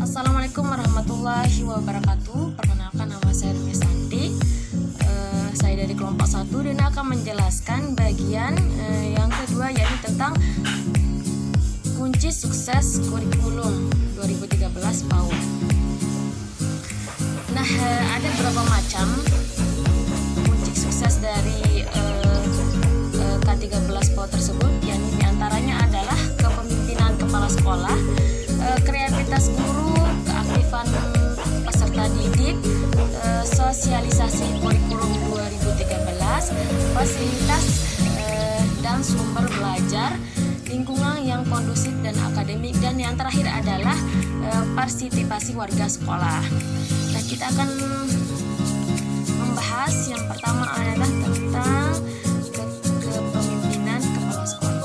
Assalamualaikum warahmatullahi wabarakatuh. Perkenalkan, nama saya Dwi Santi. Saya dari kelompok 1 dan akan menjelaskan bagian yang kedua, yaitu tentang kunci sukses kurikulum 2013 PAUD. Nah, ada beberapa macam kunci sukses dari K13 PAUD tersebut, yang diantaranya adalah kepemimpinan kepala sekolah, kreativitas guru, keaktifan peserta didik, sosialisasi kurikulum 2013, fasilitas dan sumber belajar, lingkungan yang kondusif dan akademik, dan yang terakhir adalah partisipasi warga sekolah. Nah, kita akan membahas yang pertama adalah tentang kepemimpinan kepala sekolah.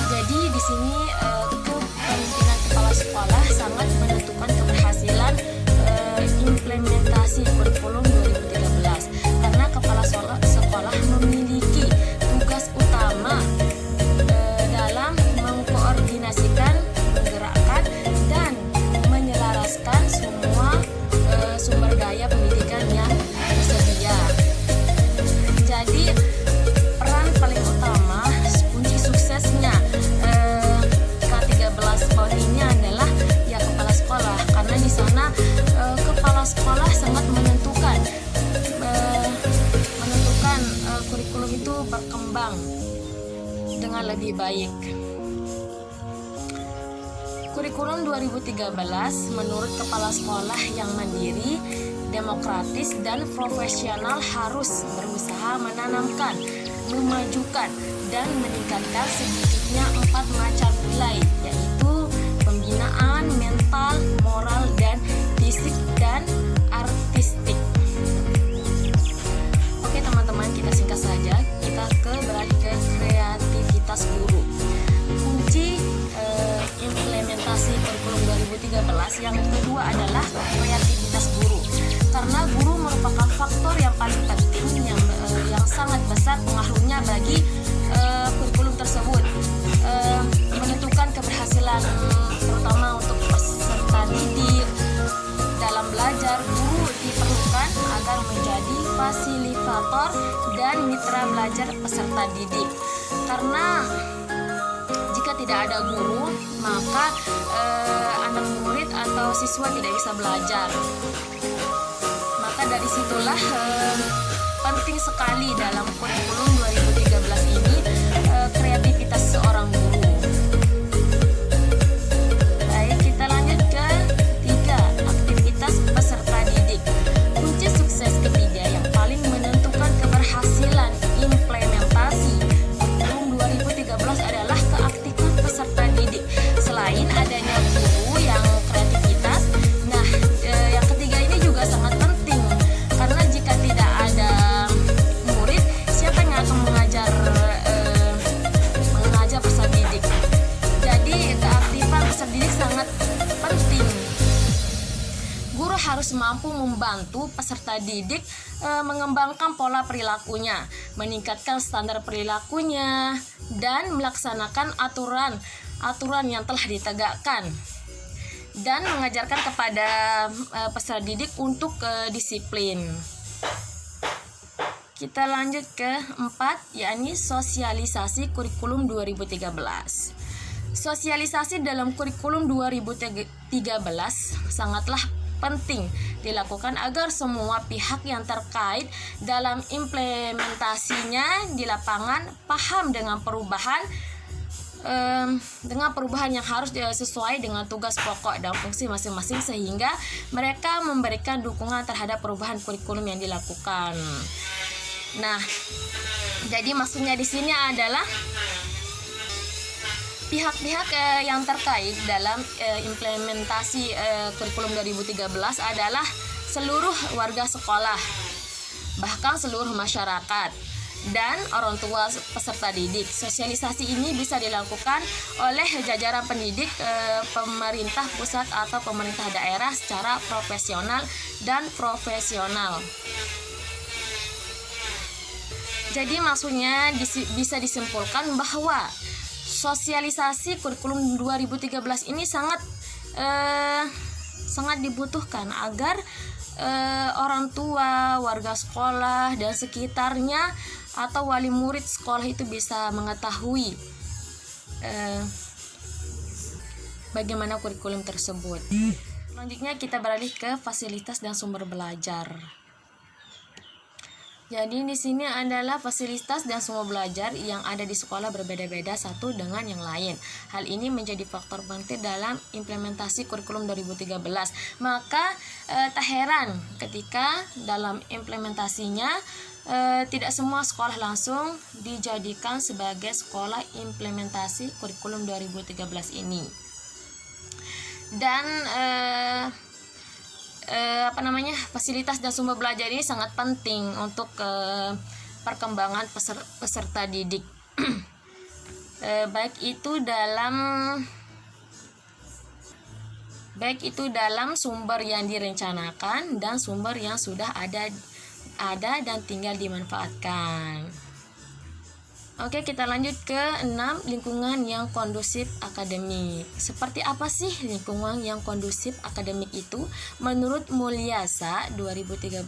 Jadi di sini kepemimpinan kepala sekolah sangat menentukan keberhasilan implementasi kurikulum 2013, karena kepala sekolah memiliki tugas utama dalam mengkoordinasikan, menggerakkan, dan menyelaraskan semua sumber daya pendidikan yang tersedia. Jadi peran paling utama, kunci suksesnya K13 PAUD ini adalah ya kepala sekolah, karena di sana kepala sekolah sangat menentukan kurikulum itu berkembang dengan lebih baik. Kurikulum 2013 menurut kepala sekolah yang mandiri, demokratis, dan profesional harus berusaha menanamkan, memajukan, dan meningkatkan sedikitnya 4 macam nilai, yaitu pembinaan mental, moral, dan fisik, dan artistik. Oke teman-teman, kita singkat saja, kita beralih ke kreativitas guru. Kunci implementasi kurikulum 2013 yang kedua adalah kreativitas guru, karena guru merupakan faktor yang paling penting yang sangat besar pengaruhnya bagi kurikulum tersebut, menentukan keberhasilan terutama untuk peserta didik dalam belajar. Guru diperlukan agar menjadi fasilitator dan mitra belajar peserta didik, karena jika tidak ada guru, maka anak murid atau siswa tidak bisa belajar. Maka dari situlah penting sekali dalam kurikulum 2013 ini kreativitas seorang guru. Baik, kita lanjut ke 3, aktivitas peserta didik. Kunci sukses ketiga yang paling menentukan keberhasilan implementasi kurikulum 2013 adalah keaktifan peserta didik. Selain adanya guru yang kreativitas, nah yang ketiga ini juga sangat penting, karena jika tidak ada murid, siapa yang akan mengajar peserta didik? Jadi keaktifan peserta didik sangat penting. Guru harus mampu membantu peserta didik mengembangkan pola perilakunya, meningkatkan standar perilakunya, dan melaksanakan aturan yang telah ditegakkan, dan mengajarkan kepada peserta didik untuk disiplin. Kita lanjut ke 4, yakni sosialisasi kurikulum 2013. Sosialisasi dalam kurikulum 2013 sangatlah penting dilakukan agar semua pihak yang terkait dalam implementasinya di lapangan paham dengan perubahan yang harus sesuai dengan tugas pokok dan fungsi masing-masing, sehingga mereka memberikan dukungan terhadap perubahan kurikulum yang dilakukan. Nah, jadi maksudnya di sini adalah pihak-pihak yang terkait dalam implementasi kurikulum 2013 adalah seluruh warga sekolah, bahkan seluruh masyarakat, dan orang tua peserta didik. Sosialisasi ini bisa dilakukan oleh jajaran pendidik, pemerintah pusat atau pemerintah daerah secara profesional dan profesional. Jadi maksudnya bisa disimpulkan bahwa sosialisasi kurikulum 2013 ini sangat dibutuhkan agar orang tua, warga sekolah dan sekitarnya atau wali murid sekolah itu bisa mengetahui bagaimana kurikulum tersebut. Selanjutnya kita beralih ke fasilitas dan sumber belajar. Jadi di sini adalah fasilitas dan sumber belajar yang ada di sekolah berbeda-beda satu dengan yang lain. Hal ini menjadi faktor penting dalam implementasi kurikulum 2013. Maka tak heran ketika dalam implementasinya tidak semua sekolah langsung dijadikan sebagai sekolah implementasi kurikulum 2013 ini. Dan fasilitas dan sumber belajar ini sangat penting untuk perkembangan peserta didik. Baik itu dalam sumber yang direncanakan dan sumber yang sudah ada dan tinggal dimanfaatkan. Oke, kita lanjut ke 6, lingkungan yang kondusif akademik. Seperti apa sih lingkungan yang kondusif akademik itu? Menurut Mulyasa 2013,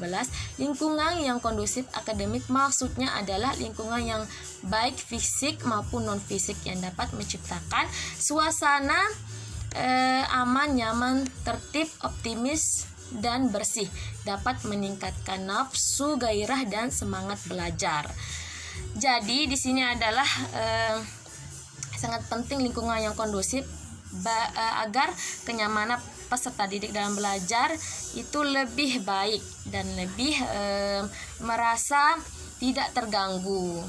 lingkungan yang kondusif akademik maksudnya adalah lingkungan yang baik fisik maupun non-fisik yang dapat menciptakan suasana aman, nyaman, tertib, optimis, dan bersih, dapat meningkatkan nafsu, gairah, dan semangat belajar. Jadi di sini adalah sangat penting lingkungan yang kondusif agar kenyamanan peserta didik dalam belajar itu lebih baik dan lebih merasa tidak terganggu.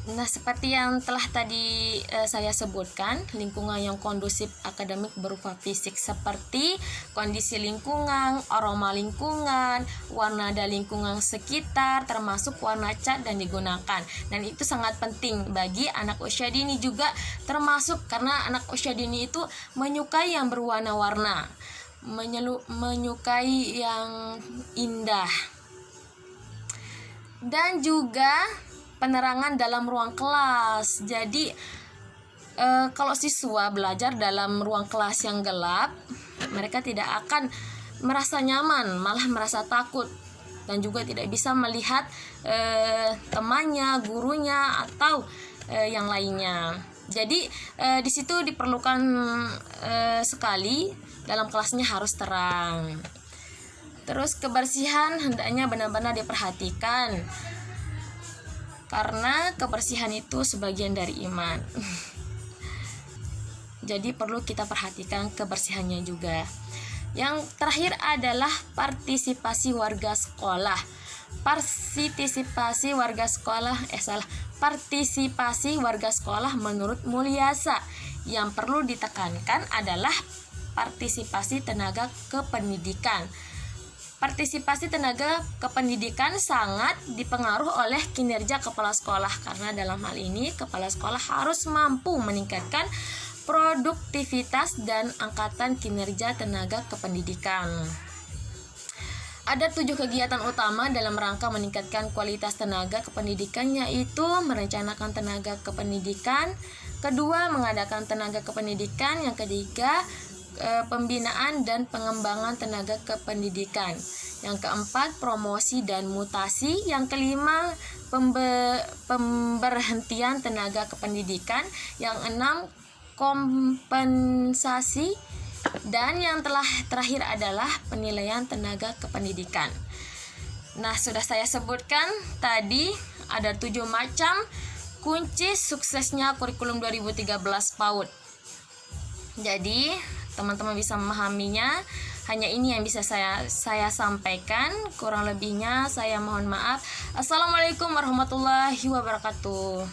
Nah, seperti yang telah tadi saya sebutkan, lingkungan yang kondusif akademik berupa fisik seperti kondisi lingkungan, aroma lingkungan, warna dan lingkungan sekitar, termasuk warna cat dan digunakan. Dan itu sangat penting bagi anak usia dini juga, termasuk karena anak usia dini itu menyukai yang berwarna-warna, menyukai yang indah. Dan juga penerangan dalam ruang kelas. Jadi kalau siswa belajar dalam ruang kelas yang gelap, mereka tidak akan merasa nyaman, malah merasa takut dan juga tidak bisa melihat temannya, gurunya, atau yang lainnya. Jadi di situ diperlukan sekali dalam kelasnya harus terang. Terus kebersihan hendaknya benar-benar diperhatikan, karena kebersihan itu sebagian dari iman. Jadi perlu kita perhatikan kebersihannya juga. Yang terakhir adalah partisipasi warga sekolah. Partisipasi warga sekolah menurut Mulyasa yang perlu ditekankan adalah partisipasi tenaga kependidikan. Partisipasi tenaga kependidikan sangat dipengaruhi oleh kinerja kepala sekolah, karena dalam hal ini kepala sekolah harus mampu meningkatkan produktivitas dan angkatan kinerja tenaga kependidikan. Ada 7 kegiatan utama dalam rangka meningkatkan kualitas tenaga kependidikan, yaitu merencanakan tenaga kependidikan, kedua mengadakan tenaga kependidikan, yang ketiga pembinaan dan pengembangan tenaga kependidikan, yang keempat promosi dan mutasi, yang kelima pemberhentian tenaga kependidikan, yang enam kompensasi, dan yang terakhir adalah penilaian tenaga kependidikan. Nah, sudah saya sebutkan tadi ada 7 macam kunci suksesnya kurikulum 2013 PAUD. Jadi teman-teman bisa memahaminya. Hanya ini yang bisa saya sampaikan. Kurang lebihnya saya mohon maaf. Assalamualaikum warahmatullahi wabarakatuh.